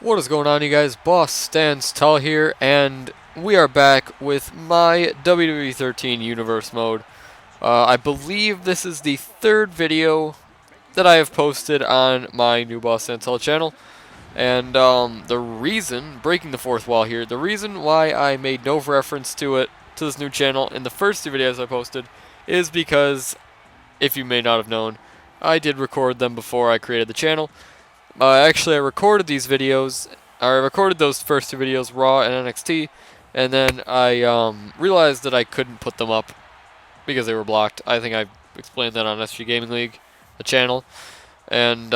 What is going on, you guys? Boss stands tall here, and we are back with my WWE 13 Universe mode. I believe this is the third video that I have posted on my new Boss Stands Tall channel, and the reason, breaking the fourth wall here, the reason why I made no reference to this new channel in the first two videos I posted is because, if you may not have known, I did record them before I created the channel. Actually, I recorded these videos. I recorded those first two videos, Raw and NXT, and then I realized that I couldn't put them up because they were blocked. I think I explained that on SG Gaming League, the channel, and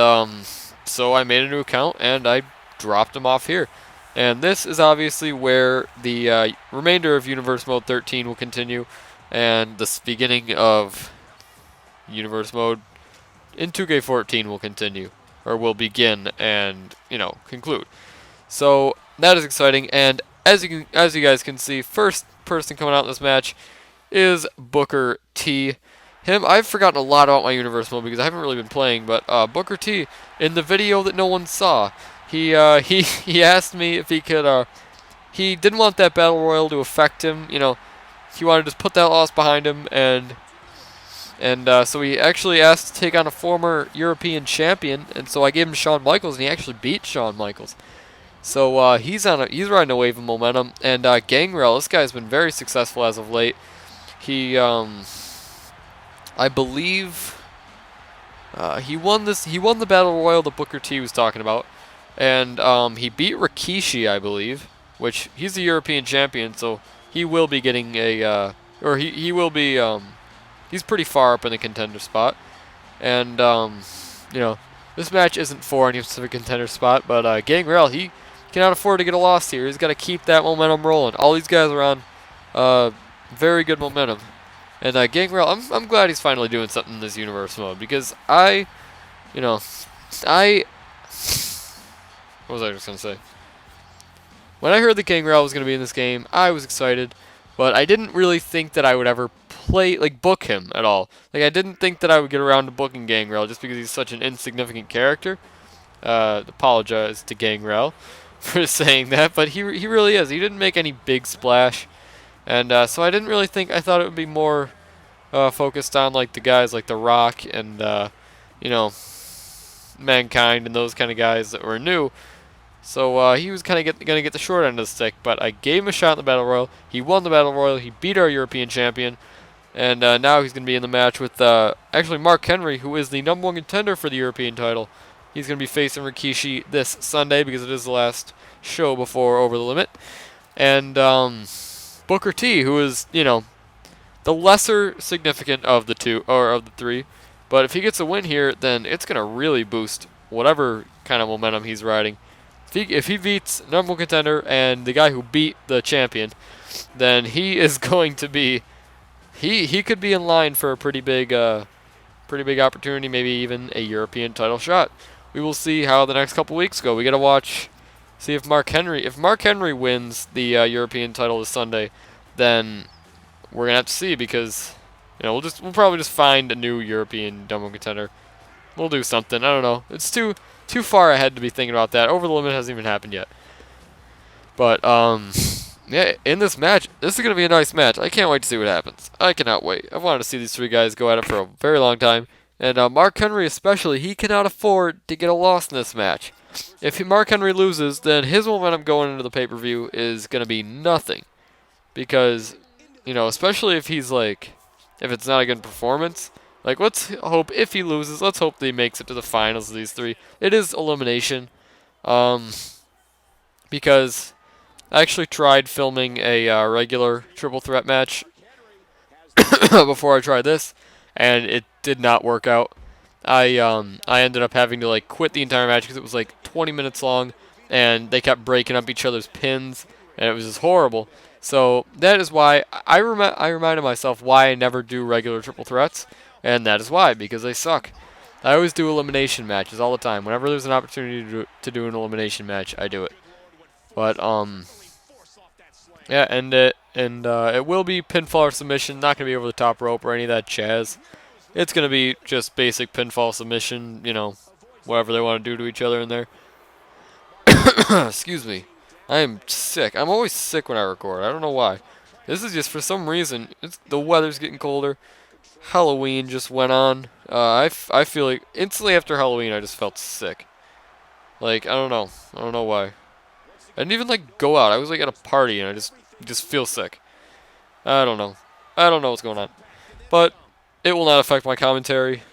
so I made a new account and I dropped them off here. And this is obviously where the remainder of Universe Mode 13 will continue, and the beginning of Universe Mode in 2K14 will continue, or will begin and, conclude. So that is exciting, and as you guys can see, first person coming out in this match is Booker T. I've forgotten a lot about my Universe mode because I haven't really been playing, but Booker T, in the video that no one saw, he asked me if he could, he didn't want that Battle Royal to affect him, he wanted to just put that loss behind him, and so he actually asked to take on a former European champion, and so I gave him Shawn Michaels, and he actually beat Shawn Michaels. So he's riding a wave of momentum, and Gangrel, this guy's been very successful as of late. He, I believe, he won the Battle Royal that Booker T was talking about, and he beat Rikishi, I believe, which he's the European champion, so he will be getting a, or he will be, he's pretty far up in the contender spot, and this match isn't for any specific contender spot, but Gangrel, he cannot afford to get a loss here. He's got to keep that momentum rolling. All these guys are on very good momentum, and Gangrel, I'm glad he's finally doing something in this Universe mode, because what was I just gonna say? When I heard that Gangrel was gonna be in this game, I was excited, but I didn't really think that I would ever book him at all. I didn't think that I would get around to booking Gangrel just because he's such an insignificant character. Apologize to Gangrel for saying that, but he really is. He didn't make any big splash, and so I didn't really think. I thought it would be more focused on the guys like The Rock and Mankind and those kind of guys that were new. So he was kind of going to get the short end of the stick, but I gave him a shot in the Battle Royal. He won the Battle Royal. He beat our European champion. And now he's going to be in the match with actually Mark Henry, who is the #1 contender for the European title. He's going to be facing Rikishi this Sunday because it is the last show before Over the Limit. And Booker T, who is, the lesser significant of the two, or of the three. But if he gets a win here, then it's going to really boost whatever kind of momentum he's riding. If he beats #1 contender and the guy who beat the champion, then he is going to be... He could be in line for a pretty big opportunity, maybe even a European title shot. We will see how the next couple weeks go. We gotta watch, see if Mark Henry wins the European title this Sunday, then we're gonna have to see, because we'll probably just find a new European #1 contender. We'll do something. I don't know. It's too far ahead to be thinking about that. Over the Limit hasn't even happened yet. But yeah, in this match, this is going to be a nice match. I can't wait to see what happens. I cannot wait. I've wanted to see these three guys go at it for a very long time. And Mark Henry especially, he cannot afford to get a loss in this match. If Mark Henry loses, then his momentum going into the pay-per-view is going to be nothing. Because, especially if he's if it's not a good performance. Let's hope, if he loses, let's hope that he makes it to the finals of these three. It is elimination. Because I actually tried filming a regular triple threat match before I tried this, and it did not work out. I ended up having to quit the entire match because it was 20 minutes long, and they kept breaking up each other's pins, and it was just horrible. So that is why I reminded myself why I never do regular triple threats, and that is why, because they suck. I always do elimination matches all the time. Whenever there's an opportunity to do an elimination match, I do it. But yeah, and it will be pinfall or submission. Not gonna be over the top rope or any of that jazz. It's gonna be just basic pinfall submission. Whatever they want to do to each other in there. Excuse me. I am sick. I'm always sick when I record. I don't know why. This is just for some reason. The weather's getting colder. Halloween just went on. I feel like instantly after Halloween I just felt sick. Like, I don't know. I don't know why. I didn't even like go out. I was like at a party and I just feel sick. I don't know. I don't know what's going on. But it will not affect my commentary.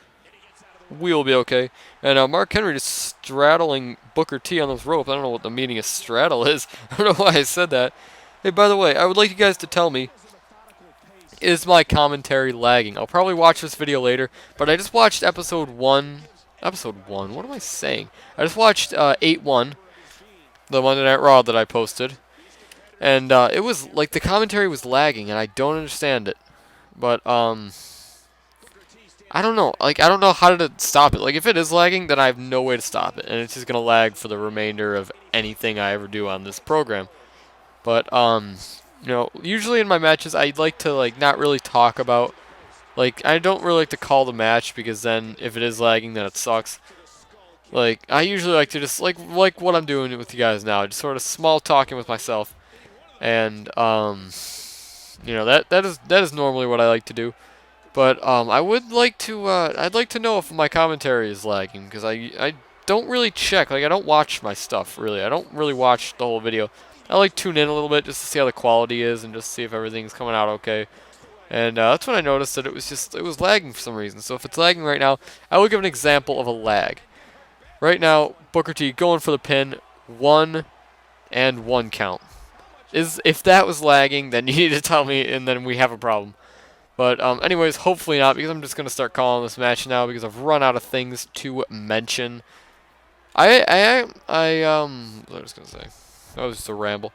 We will be okay. And Mark Henry just straddling Booker T on those ropes. I don't know what the meaning of straddle is. I don't know why I said that. Hey, by the way, I would like you guys to tell me, is my commentary lagging? I'll probably watch this video later, but I just watched episode 1. Episode 1? What am I saying? I just watched 8-1, the Monday Night Raw that I posted. And it was, like, the commentary was lagging, and I don't understand it. But, I don't know. Like, I don't know how to stop it. Like, if it is lagging, then I have no way to stop it. And it's just going to lag for the remainder of anything I ever do on this program. But, you know, usually in my matches, I like to, like, not really talk about, like, I don't really like to call the match because then if it is lagging, then it sucks. Like, I usually like to just, like what I'm doing with you guys now, just sort of small talking with myself. And, you know, that is normally what I like to do. But I would like to I'd like to know if my commentary is lagging because I don't really check. Like I don't watch my stuff really. I don't really watch the whole video. I like tune in a little bit just to see how the quality is and just see if everything's coming out okay. And that's when I noticed that it was lagging for some reason. So if it's lagging right now, I will give an example of a lag. Right now, Booker T going for the pin, 1 and 1 count. If that was lagging, then you need to tell me, and then we have a problem. But anyways, hopefully not, because I'm just going to start calling this match now because I've run out of things to mention. What was I going to say? That was just a ramble.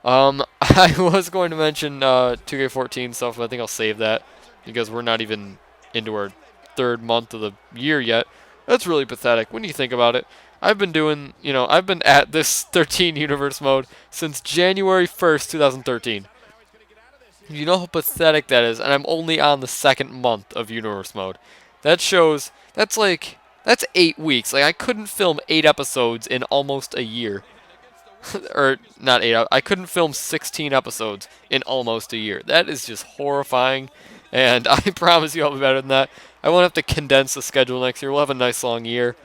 I was going to mention 2K14 stuff, but I think I'll save that because we're not even into our 3rd month of the year yet. That's really pathetic when you think about it. I've been doing, you know, I've been at this 13 universe mode since January 1st, 2013. You know how pathetic that is, and I'm only on the 2nd month of universe mode. That shows, that's 8 weeks. Like, I couldn't film 8 episodes in almost a year. Or, not 8, I couldn't film 16 episodes in almost a year. That is just horrifying, and I promise you I'll be better than that. I won't have to condense the schedule next year. We'll have a nice long year.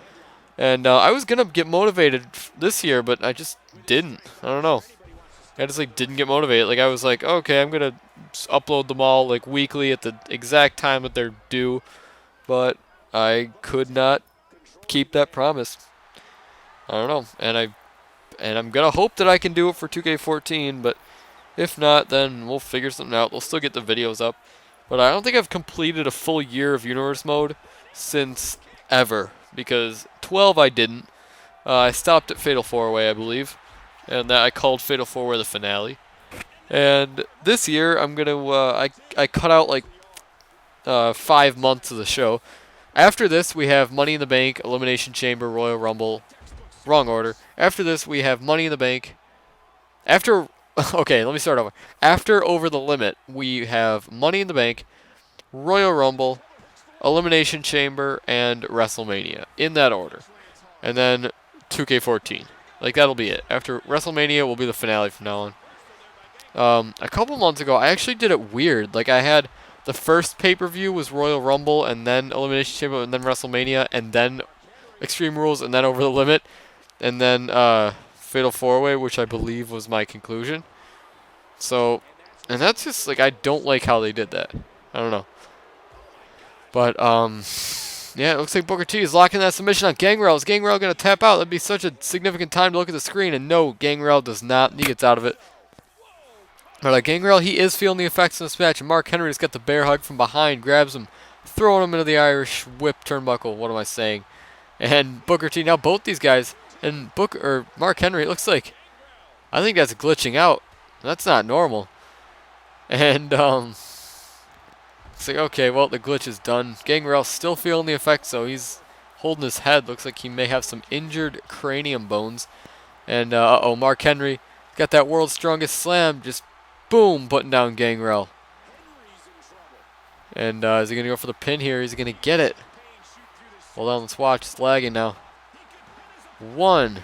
And I was going to get motivated this year, but I just didn't. I don't know. I just like didn't get motivated. Like I was like, okay, I'm gonna upload them all like weekly at the exact time that they're due, but I could not keep that promise. I don't know, and I'm gonna hope that I can do it for 2K14, but if not, then we'll figure something out. We'll still get the videos up, but I don't think I've completed a full year of universe mode since ever because 12 I didn't. I stopped at Fatal 4-Way, I believe. And that I called Fatal 4-Way the finale. And this year, I'm going to, I cut out like 5 months of the show. After this, we have Money in the Bank, Elimination Chamber, Royal Rumble. Wrong order. After this, we have Money in the Bank. Okay, let me start over. After Over the Limit, we have Money in the Bank, Royal Rumble, Elimination Chamber, and WrestleMania. In that order. And then 2K14. Like, that'll be it. After WrestleMania will be the finale from now on. A couple months ago, I actually did it weird. Like, I had the first pay-per-view was Royal Rumble, and then Elimination Chamber, and then WrestleMania, and then Extreme Rules, and then Over the Limit, and then Fatal 4-Way, which I believe was my conclusion. So, and that's just, like, I don't like how they did that. I don't know. But, yeah, it looks like Booker T is locking that submission on Gangrel. Is Gangrel going to tap out? That'd be such a significant time to look at the screen. And no, Gangrel does not. He gets out of it. But Gangrel, he is feeling the effects in this match. And Mark Henry has got the bear hug from behind. Grabs him, throwing him into the Irish whip turnbuckle. What am I saying? And Booker T, now both these guys. And Mark Henry, it looks like, I think that's glitching out. That's not normal. And, it's like, okay, well, the glitch is done. Gangrel's still feeling the effects, so he's holding his head. Looks like he may have some injured cranium bones. And, Mark Henry got that world's strongest slam. Just, boom, putting down Gangrel. And is he going to go for the pin here? He's going to get it. Hold on, let's watch. It's lagging now. 1,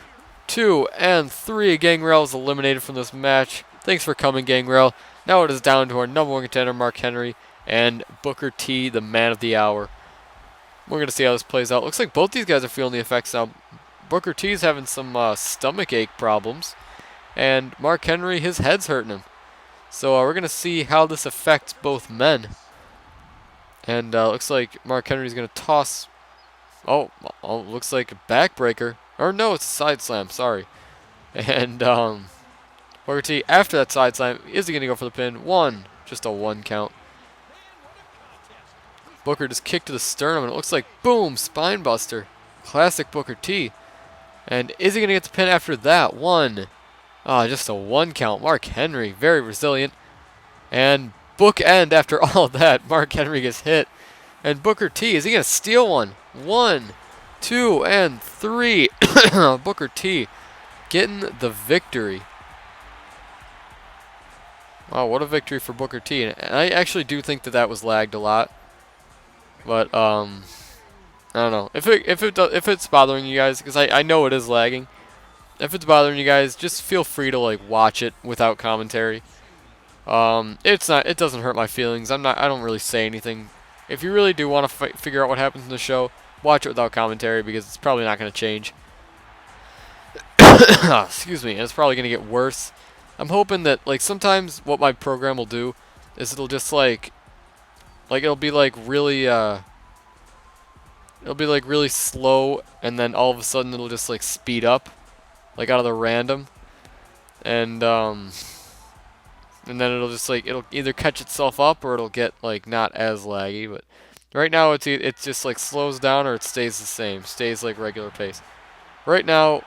2, and 3. Gangrel is eliminated from this match. Thanks for coming, Gangrel. Now it is down to our number 1 contender, Mark Henry, and Booker T, the man of the hour. We're going to see how this plays out. Looks like both these guys are feeling the effects now. Booker T is having some stomach ache problems, and Mark Henry, his head's hurting him. So we're going to see how this affects both men. And looks like Mark Henry's going to toss. Oh, looks like a backbreaker. Or no, it's a side slam, sorry. And Booker T, after that side slam, is he going to go for the pin? 1, just a 1 count. Booker just kicked to the sternum, and it looks like, boom, spine buster. Classic Booker T. And is he going to get the pin after that? 1. Just a 1 count. Mark Henry, very resilient. And bookend after all of that. Mark Henry gets hit. And Booker T, is he going to steal one? 1, 2, and 3. Booker T getting the victory. Wow, what a victory for Booker T. And I actually do think that that was lagged a lot. But I don't know. If it's bothering you guys, because I know it is lagging. If it's bothering you guys, just feel free to like watch it without commentary. It doesn't hurt my feelings. I don't really say anything. If you really do want to figure out what happens in the show, watch it without commentary because it's probably not going to change. Excuse me, and it's probably going to get worse. I'm hoping that like sometimes what my program will do is it'll just like it'll be like really slow, and then all of a sudden it'll just like speed up, like out of the random, and then it'll just like it'll either catch itself up or it'll get like not as laggy. But right now it's just like slows down or it stays the same, stays like regular pace. Right now,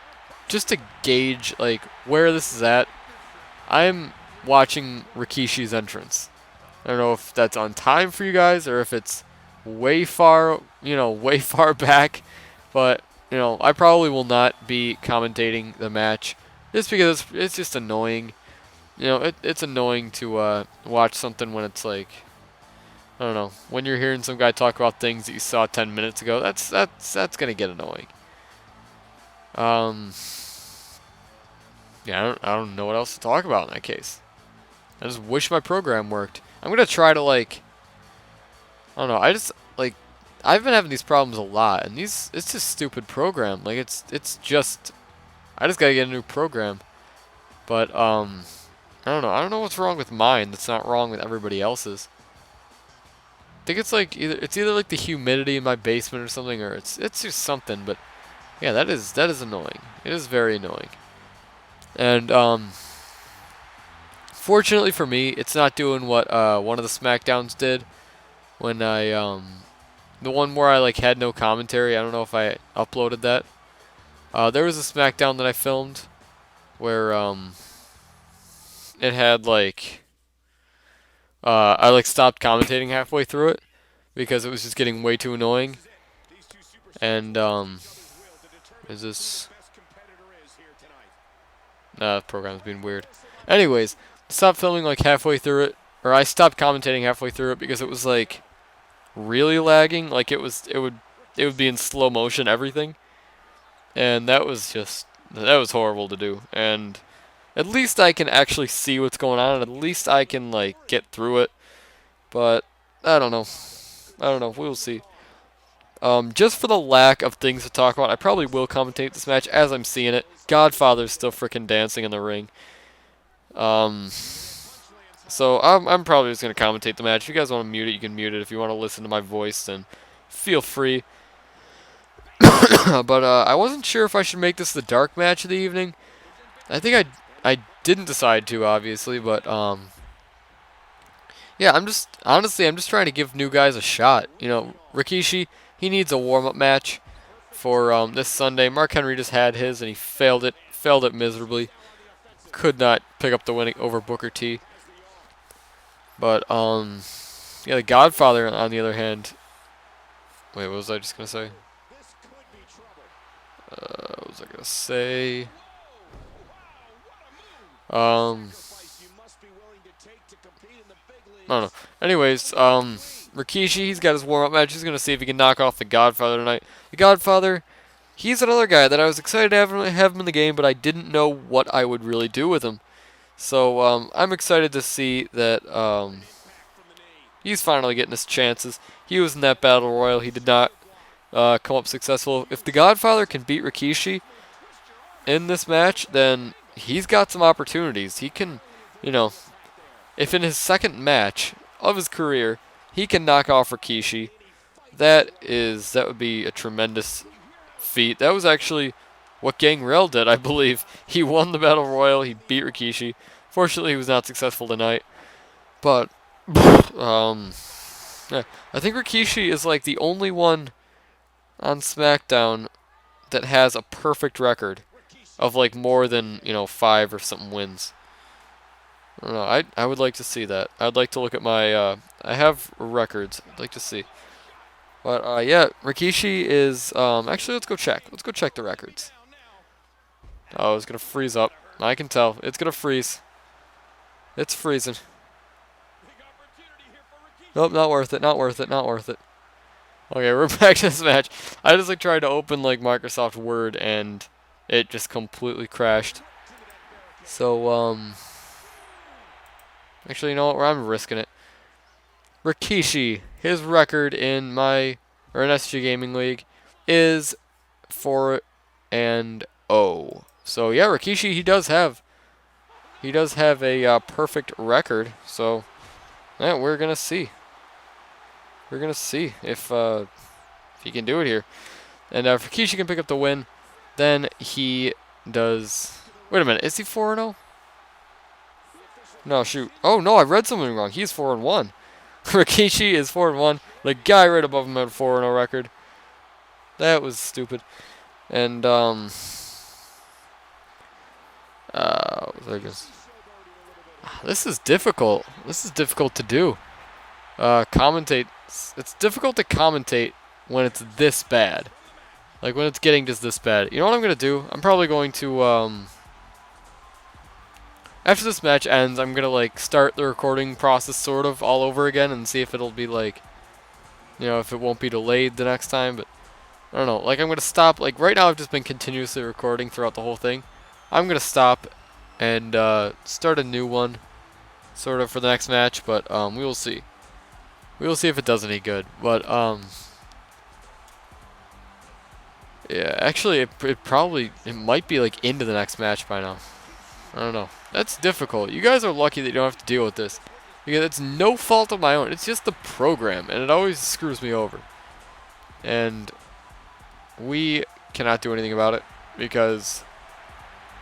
just to gauge like where this is at, I'm watching Rikishi's entrance. I don't know if that's on time for you guys or if it's way far back, but I probably will not be commentating the match just because it's just annoying. It's annoying to watch something when it's like, I don't know, when you're hearing some guy talk about things that you saw 10 minutes ago. That's gonna get annoying. Yeah, I don't know what else to talk about in that case. I just wish my program worked. I'm gonna try to I don't know. I've been having these problems a lot, and it's just stupid program. Like it's just, I just gotta get a new program. But I don't know. I don't know what's wrong with mine that's not wrong with everybody else's. I think it's like either like the humidity in my basement or something, or it's just something. But yeah, that is annoying. It is very annoying. And fortunately for me, it's not doing what one of the Smackdowns did when I the one where I like had no commentary. I don't know if I uploaded that. There was a Smackdown that I filmed where it had like I like stopped commentating halfway through it because it was just getting way too annoying. And is this? Nah, the program's being weird. Anyways, stopped filming like halfway through it, or I stopped commentating halfway through it because it was like really lagging. Like it would be in slow motion, everything, and that was horrible to do. And at least I can actually see what's going on, and at least I can like get through it. But I don't know. We'll see. Just for the lack of things to talk about, I probably will commentate this match as I'm seeing it. Godfather's still freaking dancing in the ring. So I'm probably just gonna commentate the match. If you guys want to mute it, you can mute it. If you want to listen to my voice, then feel free. But I wasn't sure if I should make this the dark match of the evening. I think I didn't decide to, obviously, but yeah, I'm just trying to give new guys a shot. Rikishi, he needs a warm-up match for this Sunday. Mark Henry just had his and he failed it miserably. Could not pick up the win over Booker T. But yeah, the Godfather on the other hand. Wait, what was I just gonna say? What was I gonna say? I don't know. Anyways, Rikishi, he's got his warm-up match. He's gonna see if he can knock off the Godfather tonight. The Godfather, he's another guy that I was excited to have him in the game, but I didn't know what I would really do with him. So I'm excited to see that he's finally getting his chances. He was in that battle royal. He did not come up successful. If the Godfather can beat Rikishi in this match, then he's got some opportunities. He can, you know, if in his second match of his career he can knock off Rikishi, that would be a tremendous feat. That was actually what GANGREL did, I believe. He won the battle royal. He beat Rikishi. Fortunately, he was not successful tonight. But yeah, I think Rikishi is like the only one on Smackdown that has a perfect record of like more than 5 or something wins. I don't know. I would like to see that. I'd like to look at my. I have records. I'd like to see. But yeah, Rikishi is. Actually, let's go check. Let's go check the records. Oh, it's gonna freeze up. I can tell. It's gonna freeze. It's freezing. Nope, not worth it. Not worth it. Not worth it. Okay, we're back to this match. I just like tried to open like Microsoft Word and it just completely crashed. So actually, you know what? I'm risking it. Rikishi, his record in SG Gaming League is 4-0. So yeah, Rikishi he does have a perfect record. So yeah, we're gonna see. We're gonna see if he can do it here. And if Rikishi can pick up the win, then he does. Wait a minute, is he 4-0? No, shoot. Oh no, I read something wrong. He's 4-1. Rikishi is 4-1. The guy right above him had a 4-0 record. That was stupid. And this is difficult. This is difficult to do. Commentate. It's difficult to commentate when it's this bad. Like when it's getting just this bad. You know what I'm gonna do? I'm probably going to after this match ends, I'm gonna like start the recording process sort of all over again and see if it'll be like, if it won't be delayed the next time. But I don't know. Like I'm gonna stop. Like right now, I've just been continuously recording throughout the whole thing. I'm gonna stop and start a new one, sort of for the next match. But we will see. We will see if it does any good. But yeah, actually, it might be like into the next match by now. I don't know. That's difficult. You guys are lucky that you don't have to deal with this. Because it's no fault of my own. It's just the program. And it always screws me over. And we cannot do anything about it. Because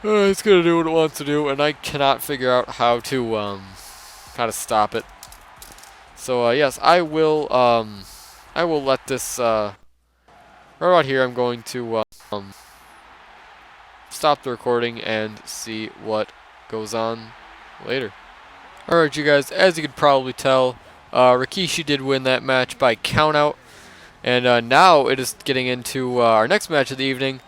it's going to do what it wants to do. And I cannot figure out how to stop it. So, yes, I will let this, right about here, I'm going to, stop the recording and see what goes on later. Alright, you guys, as you could probably tell, Rikishi did win that match by countout. And now it is getting into our next match of the evening.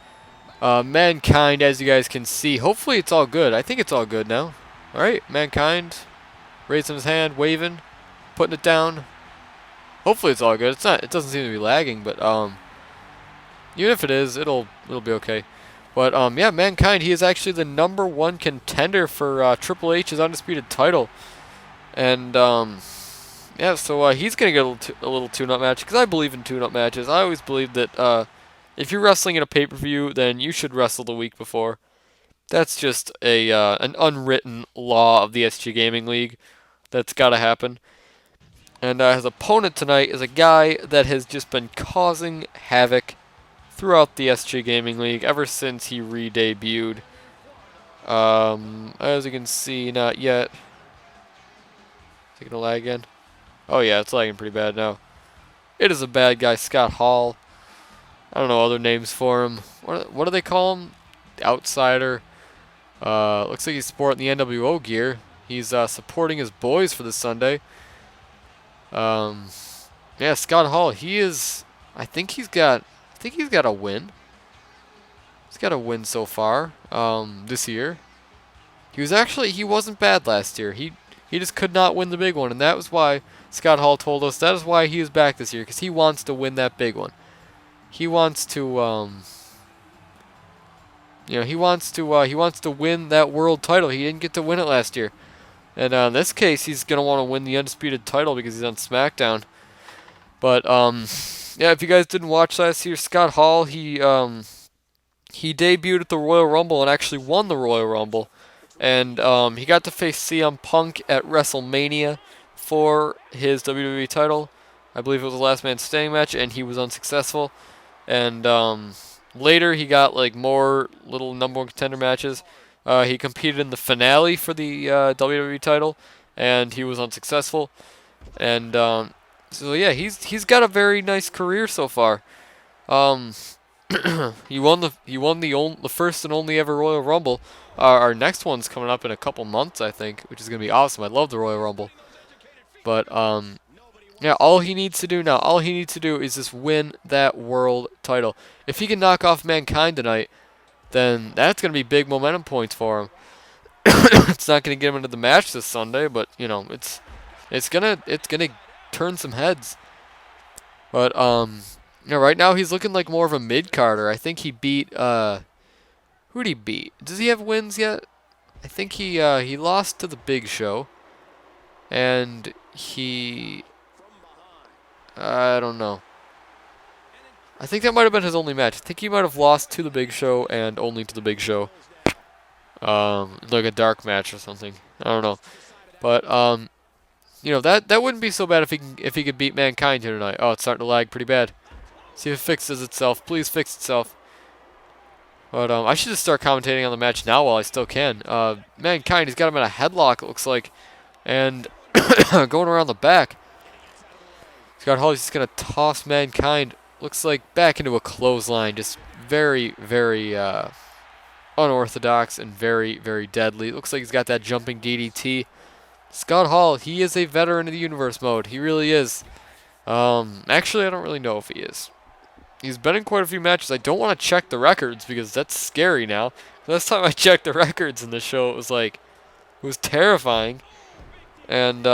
Mankind, as you guys can see, hopefully it's all good. I think it's all good now. Alright, Mankind, raising his hand, waving, putting it down. Hopefully it's all good. It's not. It doesn't seem to be lagging, but even if it is, it'll be okay. But yeah, Mankind, he is actually the #1 contender for Triple H's undisputed title, and yeah, so he's gonna get a little tune-up match because I believe in tune-up matches. I always believe that if you're wrestling in a pay-per-view, then you should wrestle the week before. That's just an unwritten law of the SG Gaming League. That's gotta happen. And his opponent tonight is a guy that has just been causing havoc throughout the SG Gaming League ever since he re-debuted. As you can see, not yet. Is it gonna lag again? Oh yeah, it's lagging pretty bad now. It is a bad guy, Scott Hall. I don't know other names for him. What do they call him? The Outsider. Looks like he's sporting the NWO gear. He's supporting his boys for this Sunday. Yeah, Scott Hall. He is. I think he's got a win. He's got a win so far. This year. He wasn't bad last year. He just could not win the big one, and that was why Scott Hall told us that is why he is back this year, because he wants to win that big one. He wants to You know, he wants to win that world title. He didn't get to win it last year. And in this case, he's going to want to win the Undisputed title because he's on Smackdown. But, yeah, if you guys didn't watch last year, Scott Hall, he debuted at the Royal Rumble and actually won the Royal Rumble. And he got to face CM Punk at WrestleMania for his WWE title. I believe it was a last man standing match, and he was unsuccessful. And later he got like more little number one contender matches. He competed in the finale for the WWE title, and he was unsuccessful. And so yeah, he's got a very nice career so far. He won the first and only ever Royal Rumble. Our next one's coming up in a couple months, I think, which is gonna be awesome. I love the Royal Rumble. But yeah, all he needs to do is just win that world title. If he can knock off Mankind tonight, then that's gonna be big momentum points for him. It's not gonna get him into the match this Sunday, but you know, it's gonna turn some heads. But you know, right now he's looking like more of a mid-carder. I think he beat who'd he beat? Does he have wins yet? I think he lost to the Big Show. And I don't know. I think that might have been his only match. I think he might have lost to the Big Show and only to the Big Show. Like a dark match or something. I don't know. But you know, that wouldn't be so bad if he could beat Mankind here tonight. Oh, it's starting to lag pretty bad. See if it fixes itself. Please fix itself. But I should just start commentating on the match now while I still can. Mankind, he's got him in a headlock, it looks like. And going around the back. Scott Hall is just going to toss Mankind, looks like, back into a clothesline. Just very, very unorthodox and very, very deadly. It looks like he's got that jumping DDT. Scott Hall, he is a veteran of the universe mode. He really is. Actually, I don't really know if he is. He's been in quite a few matches. I don't want to check the records because that's scary now. Last time I checked the records in the show, it was terrifying. And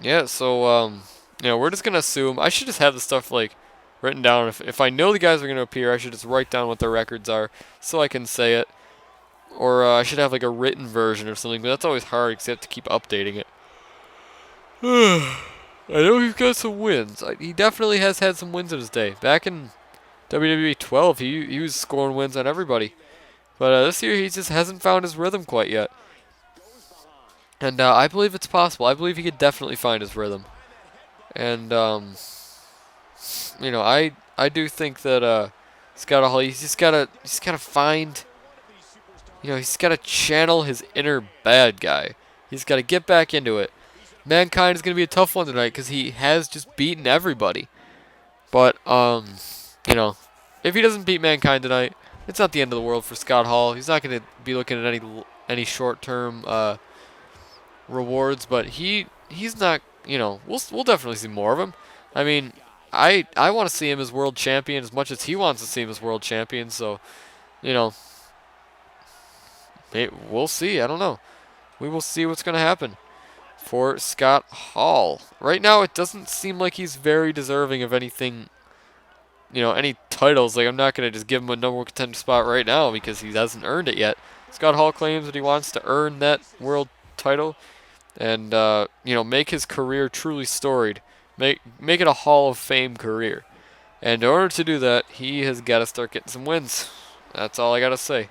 yeah, so you know, we're just gonna assume. I should just have the stuff like written down. If I know the guys are gonna appear, I should just write down what their records are so I can say it. Or I should have like a written version or something, but that's always hard because you have to keep updating it. I know he's got some wins. He definitely has had some wins in his day. Back in WWE 12, he was scoring wins on everybody. But this year, he just hasn't found his rhythm quite yet. And I believe it's possible. I believe he could definitely find his rhythm. And, you know, I do think that Scott Hall, he's just gotta find, you know, he's gotta channel his inner bad guy. He's gotta get back into it. Mankind is going to be a tough one tonight because he has just beaten everybody. But, you know, if he doesn't beat Mankind tonight, it's not the end of the world for Scott Hall. He's not going to be looking at any short-term rewards, but he's not, you know, we'll definitely see more of him. I mean, I want to see him as world champion as much as he wants to see him as world champion, so, you know, we'll see. I don't know. We will see what's going to happen for Scott Hall. Right now, it doesn't seem like he's very deserving of anything, you know, any titles. Like, I'm not going to just give him a number one contender spot right now because he hasn't earned it yet. Scott Hall claims that he wants to earn that world title and, you know, make his career truly storied. Make it a Hall of Fame career. And in order to do that, he has got to start getting some wins. That's all I got to say.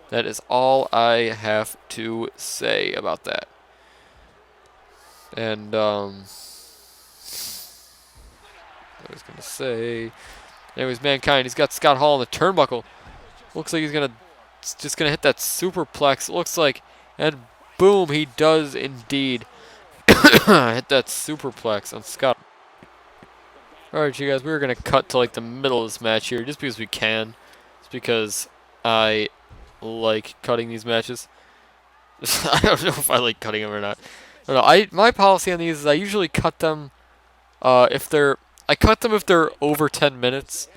That is all I have to say about that. And, I was going to say, anyways, Mankind, he's got Scott Hall on the turnbuckle. Looks like he's just going to hit that superplex, it looks like, and boom, he does indeed hit that superplex on Scott. Alright, you guys, we're going to cut to, like, the middle of this match here, just because we can. It's because I like cutting these matches. I don't know if I like cutting them or not. I don't know. My policy on these is I usually cut them if they're over 10 minutes,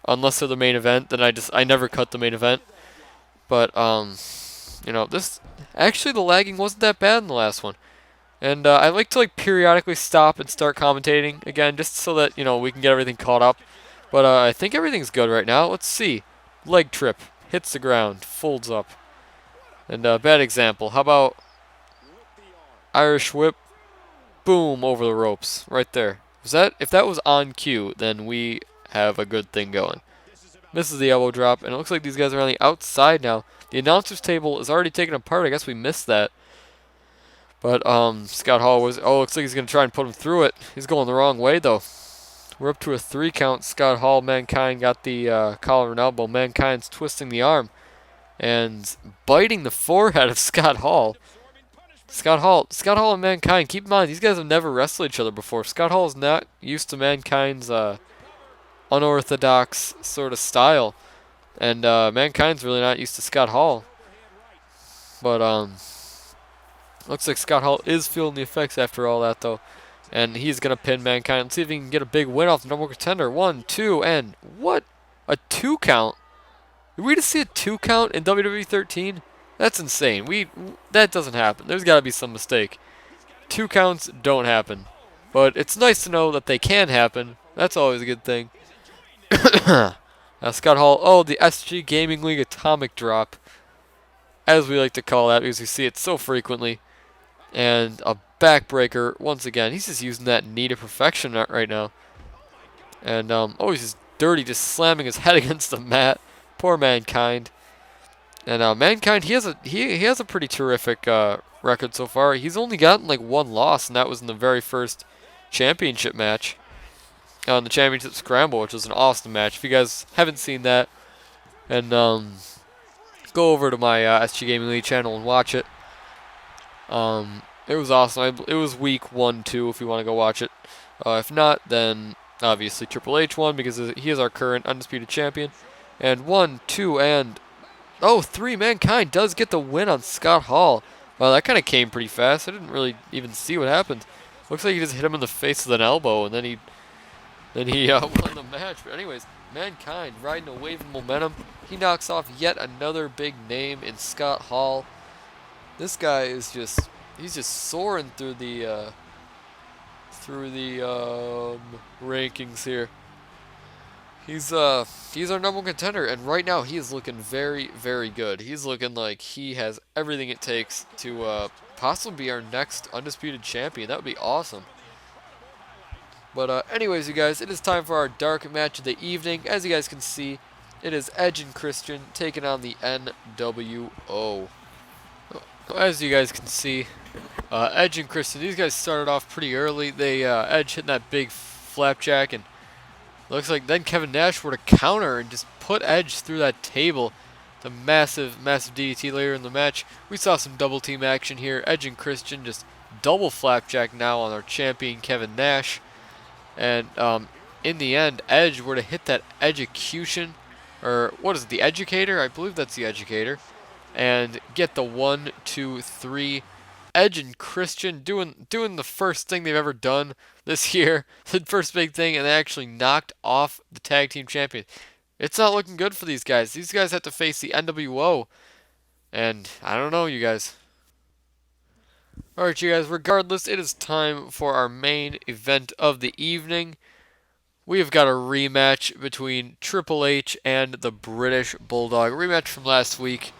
unless they're the main event. Then I never cut the main event. But you know, actually the lagging wasn't that bad in the last one, and I like to like periodically stop and start commentating again, just so that, you know, we can get everything caught up. But I think everything's good right now. Let's see. leg trip, hits the ground, folds up. And bad example. How about Irish whip, boom, over the ropes, right there. If that was on cue, then we have a good thing going. Misses the elbow drop, and it looks like these guys are on the outside now. The announcer's table is already taken apart. I guess we missed that. But Scott Hall was. Oh, looks like he's gonna try and put him through it. He's going the wrong way though. We're up to a 3 count. Scott Hall, Mankind got the collar and elbow. Mankind's twisting the arm and biting the forehead of Scott Hall. Scott Hall and Mankind, keep in mind, these guys have never wrestled each other before. Scott Hall is not used to Mankind's unorthodox sort of style. And Mankind's really not used to Scott Hall. But, looks like Scott Hall is feeling the effects after all that, though. And he's going to pin Mankind. Let's see if he can get a big win off the number 1 contender. 1, 2, and what? A 2 count? Did we just see a 2 count in WWE 13? That's insane. That doesn't happen. There's got to be some mistake. 2 counts don't happen. But it's nice to know that they can happen. That's always a good thing. Scott Hall, oh, the SG Gaming League Atomic Drop, as we like to call that because we see it so frequently. And a backbreaker, once again. He's just using that knee to perfection right now. And, oh, he's just dirty, just slamming his head against the mat. Poor Mankind. And Mankind, he has a pretty terrific record so far. He's only gotten like 1 loss, and that was in the very first championship match on the championship scramble, which was an awesome match. If you guys haven't seen that, and go over to my SG Gaming League channel and watch it. It was awesome. It was week 1-2 if you want to go watch it. If not, then obviously Triple H won because he is our current undisputed champion. And 1, 2, and oh, 3. Mankind does get the win on Scott Hall. Wow, that kind of came pretty fast. I didn't really even see what happened. Looks like he just hit him in the face with an elbow, and then he won the match. But anyways, Mankind riding a wave of momentum. He knocks off yet another big name in Scott Hall. This guy is he's just soaring through the rankings here. He's our number 1 contender, and right now he is looking very, very good. He's looking like he has everything it takes to possibly be our next undisputed champion. That would be awesome. But anyways, you guys, it is time for our dark match of the evening. As you guys can see, it is Edge and Christian taking on the NWO. As you guys can see, Edge and Christian, these guys started off pretty early. They Edge hitting that big flapjack, and looks like then Kevin Nash were to counter and just put Edge through that table. The massive DDT later in the match. We saw some double team action here. Edge and Christian just double flapjack now on our champion Kevin Nash. And in the end, Edge were to hit that execution, or what is it, the Educator? I believe that's the Educator. And get the 1, 2, 3. Edge and Christian doing the first thing they've ever done this year, the first big thing, and they actually knocked off the tag team champion. It's not looking good for these guys. These guys have to face the NWO, and I don't know, you guys. Alright, you guys, regardless, it is time for our main event of the evening. We have got a rematch between Triple H and the British Bulldog. A rematch from last week,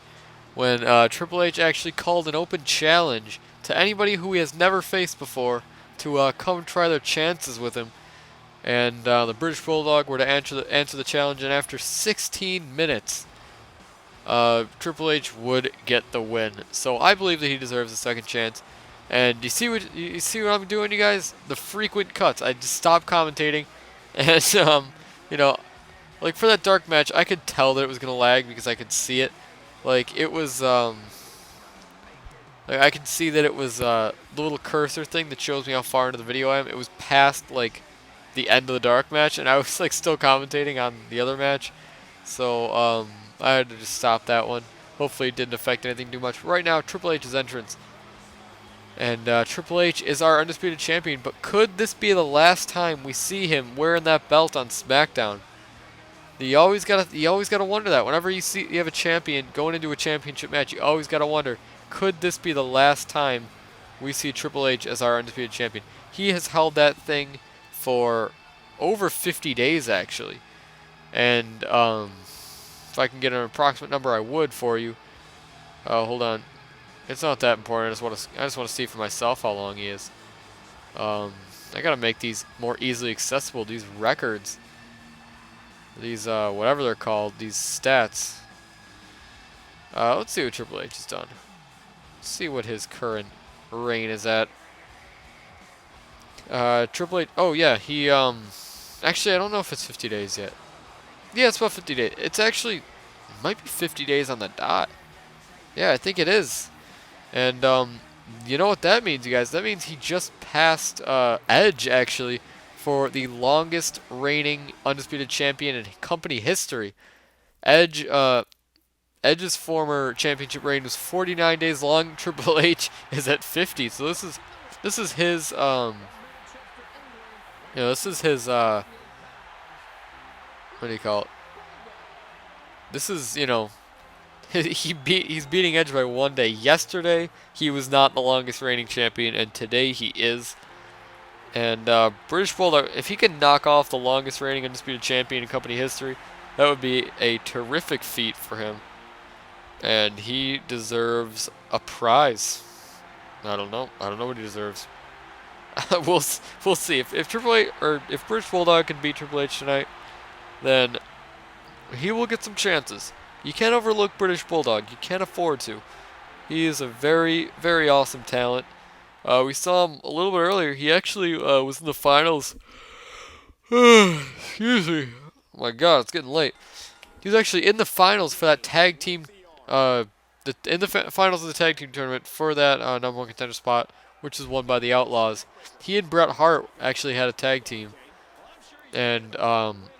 when Triple H actually called an open challenge to anybody who he has never faced before to come try their chances with him. And the British Bulldog were to answer the challenge, and after 16 minutes, Triple H would get the win. So I believe that he deserves a second chance. And you see what I'm doing, you guys? The frequent cuts. I just stopped commentating, and you know, like for that dark match, I could tell that it was gonna lag because I could see it. Like, it was, like I could see that it was, the little cursor thing that shows me how far into the video I am. It was past, like, the end of the dark match, and I was, like, still commentating on the other match. So, I had to just stop that one. Hopefully it didn't affect anything too much. Right now, Triple H's entrance. And, Triple H is our undisputed champion, but could this be the last time we see him wearing that belt on Smackdown? You always gotta wonder that. Whenever you have a champion going into a championship match, you always gotta wonder, could this be the last time we see Triple H as our undisputed champion? He has held that thing for over 50 days, actually. And If I can get an approximate number, I would for you. Hold on. It's not that important. I just want to see for myself how long he is. I gotta make these more easily accessible. These records, these whatever they're called, these stats. Let's see what Triple H has done. Let's see what his current reign is at. Triple H. Oh yeah, he actually I don't know if it's 50 days yet. Yeah, it's about 50 days. It's actually it might be 50 days on the dot. Yeah, I think it is. And you know what that means, you guys? That means he just passed Edge actually for the longest reigning undisputed champion in company history. Edge Edge's former championship reign was 49 days long. Triple H is at 50. So this is his this is his what do you call it? This is, he's beating Edge by 1 day. Yesterday he was not the longest reigning champion, and today he is. And British Bulldog, if he can knock off the longest reigning undisputed champion in company history, that would be a terrific feat for him. And he deserves a prize. I don't know what he deserves. we'll see. If Triple H or if British Bulldog can beat Triple H tonight, then he will get some chances. You can't overlook British Bulldog. You can't afford to. He is a very, very awesome talent. We saw him a little bit earlier. He actually was in the finals. Excuse me. Oh my God, it's getting late. He was actually in the finals for that tag team. In the finals of the tag team tournament for that number one contender spot, which is won by the Outlaws. He and Bret Hart actually had a tag team. And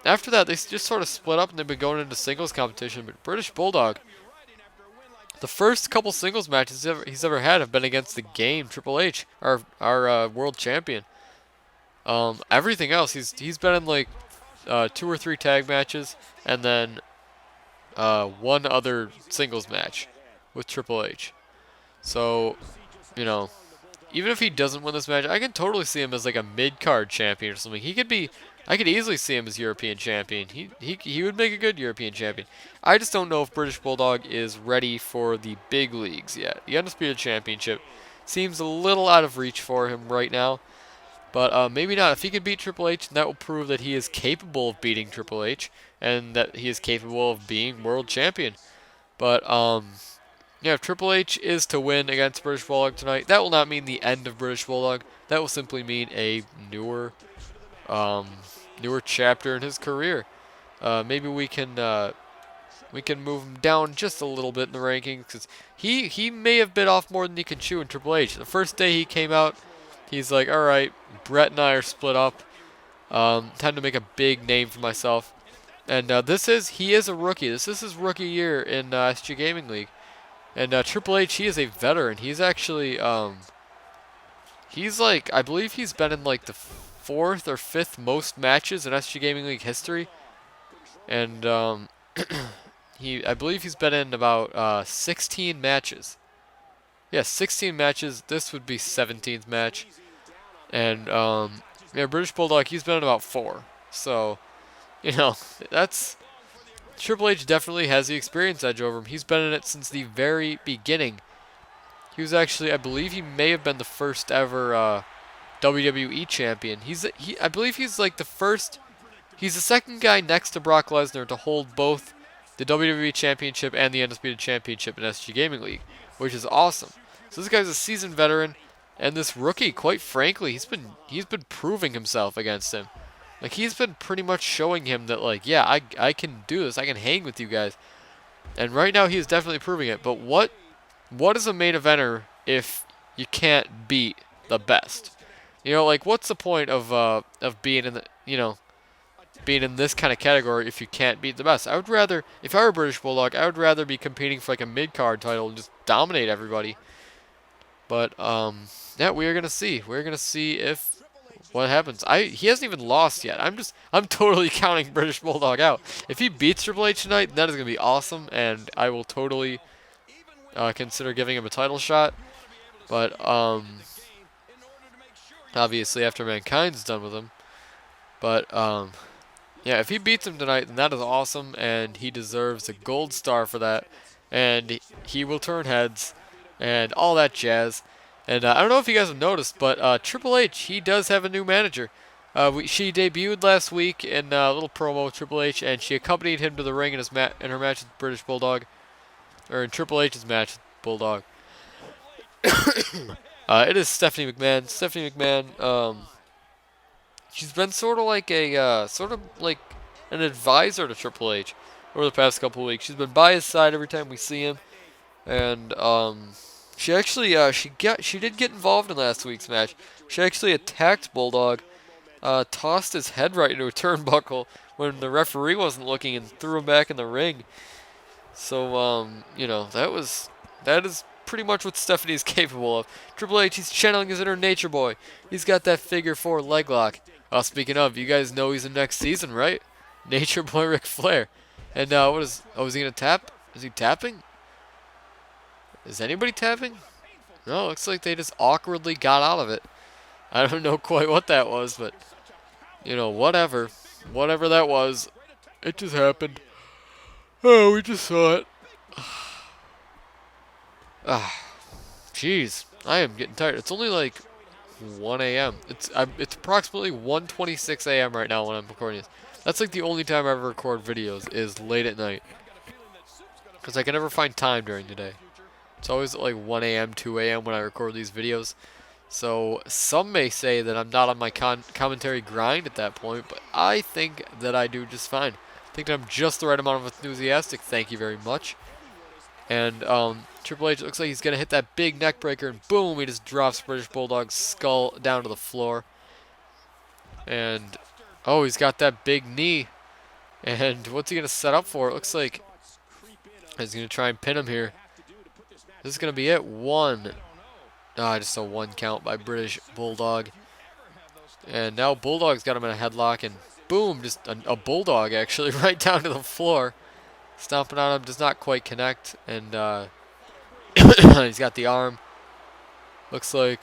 after that, they just sort of split up and they've been going into singles competition. But British Bulldog, the first couple singles matches he's ever had have been against the Game, Triple H, our world champion. Everything else, he's been in like 2 or 3 tag matches and then one other singles match with Triple H. So, even if he doesn't win this match, I can totally see him as like a mid-card champion or something. I could easily see him as European champion. He would make a good European champion. I just don't know if British Bulldog is ready for the big leagues yet. The Undisputed Championship seems a little out of reach for him right now. But maybe not. If he could beat Triple H, that will prove that he is capable of beating Triple H and that he is capable of being world champion. But if Triple H is to win against British Bulldog tonight, that will not mean the end of British Bulldog. That will simply mean a newer chapter in his career. Maybe we can move him down just a little bit in the rankings because he may have bit off more than he can chew in Triple H. The first day he came out, he's like, all right, Brett and I are split up. Time to make a big name for myself. And he is a rookie. This is his rookie year in SG Gaming League. And Triple H, he is a veteran. He's actually, he's like, I believe he's been in like the 4th or 5th most matches in SG Gaming League history. And I believe he's been in about 16 matches. Yeah, 16 matches. This would be 17th match. And British Bulldog, he's been in about 4. So, that's Triple H definitely has the experience edge over him. He's been in it since the very beginning. He was actually, I believe he may have been the first ever WWE champion. I believe he's like the first. He's the second guy next to Brock Lesnar to hold both the WWE Championship and the Undisputed Championship in SG Gaming League, which is awesome. So this guy's a seasoned veteran, and this rookie, quite frankly, he's been proving himself against him. Like, he's been pretty much showing him that, like, yeah, I can do this. I can hang with you guys. And right now he is definitely proving it. But what is a main eventer if you can't beat the best? Like, what's the point of being in the, being in this kind of category if you can't beat the best? I would rather, if I were British Bulldog, I would rather be competing for like a mid-card title and just dominate everybody. But yeah, we're gonna see. We're gonna see what happens. He hasn't even lost yet. I'm totally counting British Bulldog out. If he beats Triple H tonight, that is gonna be awesome, and I will totally consider giving him a title shot. But obviously after Mankind's done with him. But Yeah, if he beats him tonight, then that is awesome, and he deserves a gold star for that. And he will turn heads, and all that jazz. And I don't know if you guys have noticed, but Triple H, he does have a new manager. She debuted last week in a little promo with Triple H, and she accompanied him to the ring in in her match with British Bulldog, or in Triple H's match with Bulldog. It is Stephanie McMahon. Stephanie McMahon. She's been sort of like an advisor to Triple H over the past couple of weeks. She's been by his side every time we see him, and she actually she did get involved in last week's match. She actually attacked Bulldog, tossed his head right into a turnbuckle when the referee wasn't looking, and threw him back in the ring. So you know, that is pretty much what Stephanie's capable of. Triple H, he's channeling his inner nature boy. He's got that figure 4 leg lock. Speaking of, you guys know he's in next season, right? Nature Boy Ric Flair. And is he gonna tap? Is he tapping? Is anybody tapping? No, looks like they just awkwardly got out of it. I don't know quite what that was, but you know, whatever. Whatever that was, it just happened. Oh, we just saw it. Jeez, I am getting tired. It's only like 1 a.m. It's approximately 1:26 a.m. right now when I'm recording this. That's like the only time I ever record videos is late at night, because I can never find time during the day. It's always at like 1 a.m., 2 a.m. when I record these videos. So some may say that I'm not on my commentary grind at that point, but I think that I do just fine. I think that I'm just the right amount of enthusiastic. Thank you very much. And Triple H looks like he's going to hit that big neck breaker, and boom, he just drops British Bulldog's skull down to the floor. And, oh, he's got that big knee. And what's he going to set up for? It looks like he's going to try and pin him here. This is going to be it. One. Just a 1 count by British Bulldog. And now Bulldog's got him in a headlock, and boom, just a Bulldog actually right down to the floor. Stomping on him, does not quite connect, and he's got the arm. Looks like,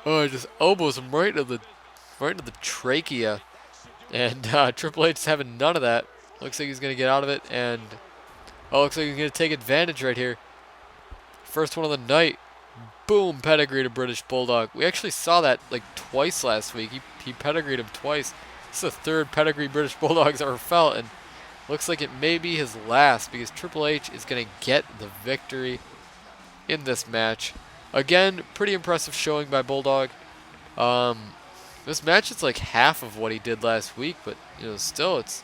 oh, it just elbows him right into the trachea, and Triple H is having none of that. Looks like he's gonna get out of it, and looks like he's gonna take advantage right here. First one of the night. Boom, pedigree to British Bulldog. We actually saw that like twice last week. He pedigreed him twice. This is the third pedigree British Bulldog's ever felt, and looks like it may be his last, because Triple H is going to get the victory in this match. Again, pretty impressive showing by Bulldog. This match is like half of what he did last week, but you know, still it's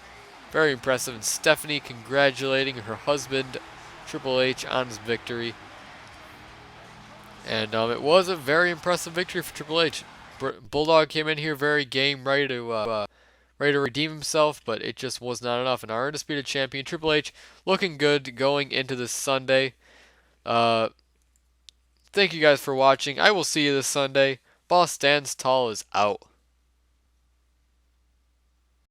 very impressive. And Stephanie congratulating her husband, Triple H, on his victory. And it was a very impressive victory for Triple H. Bulldog came in here very game, ready to redeem himself, but it just was not enough. And our Undisputed Champion, Triple H, looking good going into this Sunday. Thank you guys for watching. I will see you this Sunday. Boss Stands Tall is out.